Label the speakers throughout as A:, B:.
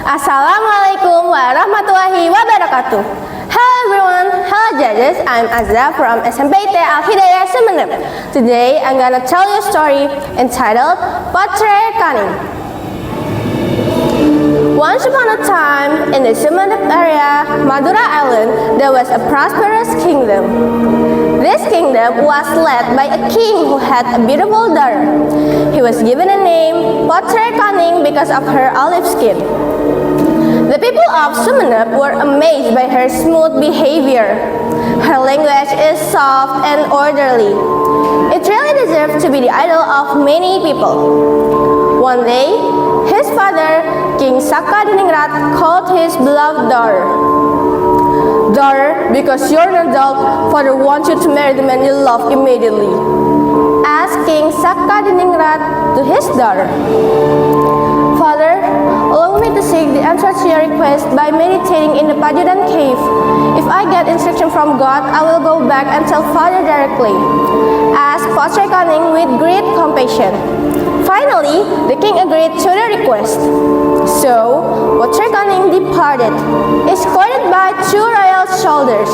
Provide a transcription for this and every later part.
A: Assalamualaikum warahmatullahi wabarakatuh. Hello everyone, hello judges, I'm Azza from SMPT Al Hidayah Sumeneb. Today I'm gonna tell you a story entitled Potret Kaning. Once upon a time, in the Sumeneb area, Madura Island, there was a prosperous kingdom. This kingdom was led by a king who had a beautiful daughter. He was given a name, Potret Kaning, because of her olive skin. The people of Sumeneb were amazed by her smooth behavior. Her language is soft and orderly. It really deserved to be the idol of many people. One day, his father, King Sakadiningrat, called his beloved daughter. "Daughter, because you're an adult, father wants you to marry the man you love immediately," asked King Sakadiningrat to his daughter. "Father, allow me to seek the answer to your request by meditating in the Pajudan cave. If I get instruction from God, I will go back and tell father directly," asked Potret Kaning with great compassion. Finally, the king agreed to the request. So, Potret Kaning departed, escorted by two royal soldiers.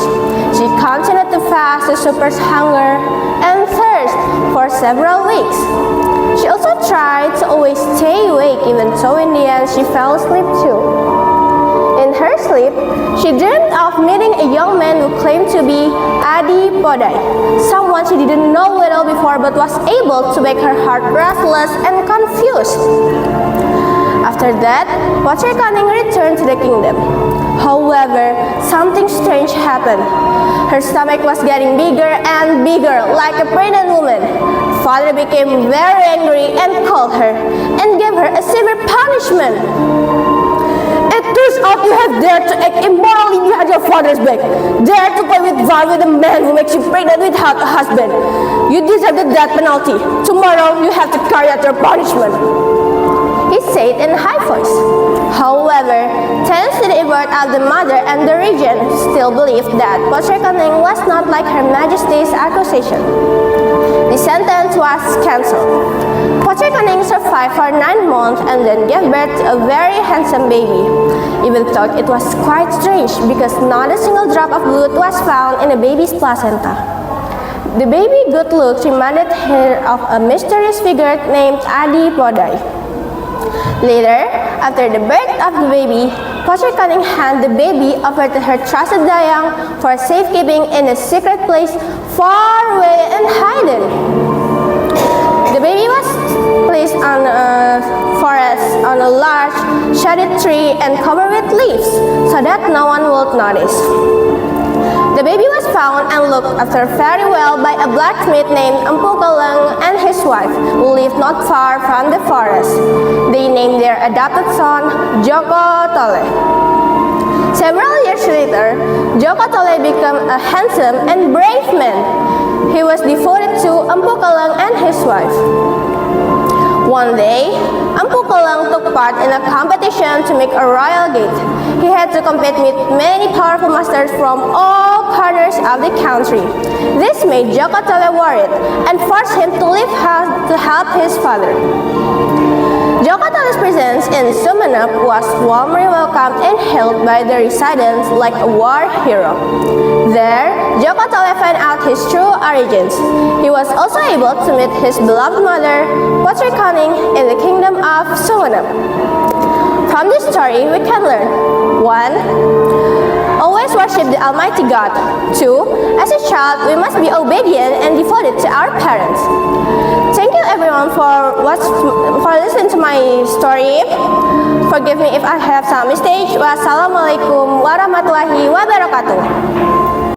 A: She continued to fast to suppress hunger and thirst for several weeks. She also tried to always stay awake, even though in the end she fell asleep too. In her sleep, she dreamed of meeting a young man who claimed to be Adi Podai, someone she didn't know little before but was able to make her heart restless and confused. After that, Potret Kaning returned to the kingdom. However, something strange happened. Her stomach was getting bigger and bigger, like a pregnant woman. Father became very angry and called her and gave her a severe punishment. "It turns out you have dared to act immorally behind your father's back, dare to play with fire with a man who makes you pregnant without a husband. You deserve the death penalty. Tomorrow you have to carry out your punishment," he said in a high voice. However, thanks to the effort of the mother and the regent, still believed that Potret Kaning was not like Her Majesty's accusation. The sentence was cancelled. Potret Kaning survived for 9 months and then gave birth to a very handsome baby. Even though it was quite strange because not a single drop of blood was found in the baby's placenta. The baby's good looks reminded her of a mysterious figure named Adi Podai. Later, after the birth of the baby, Potret Kaning handed the baby over to her trusted Dayang for safekeeping in a secret place far away and hidden. The baby was placed on a forest on a large shady tree and covered with leaves so that no one would notice. The baby was found and looked after very well by a blacksmith named Empu Keleng and his wife, who lived not far from the forest. They named their adopted son Joko Tole. Several years later, Joko Tole became a handsome and brave man. He was devoted to Empu Keleng and his wife. One day, Empu Keleng took part in a competition to make a royal gate. He had to compete with many powerful masters from all corners of the country. This made Joko Tole worried and forced him to leave house to help his father. Joko Tole's presence in Sumeneb was warmly welcomed and hailed by the residents like a war hero. There, Joko Tole found out his true origins. He was also able to meet his beloved mother, Potret Kaning, in the kingdom of Sumeneb. From this story, we can learn 1. Always worship the Almighty God. 2. As a child, we must be obedient and devoted to our parents. Thank you everyone for listening to my story. Forgive me if I have some mistakes. Wassalamualaikum warahmatullahi wabarakatuh.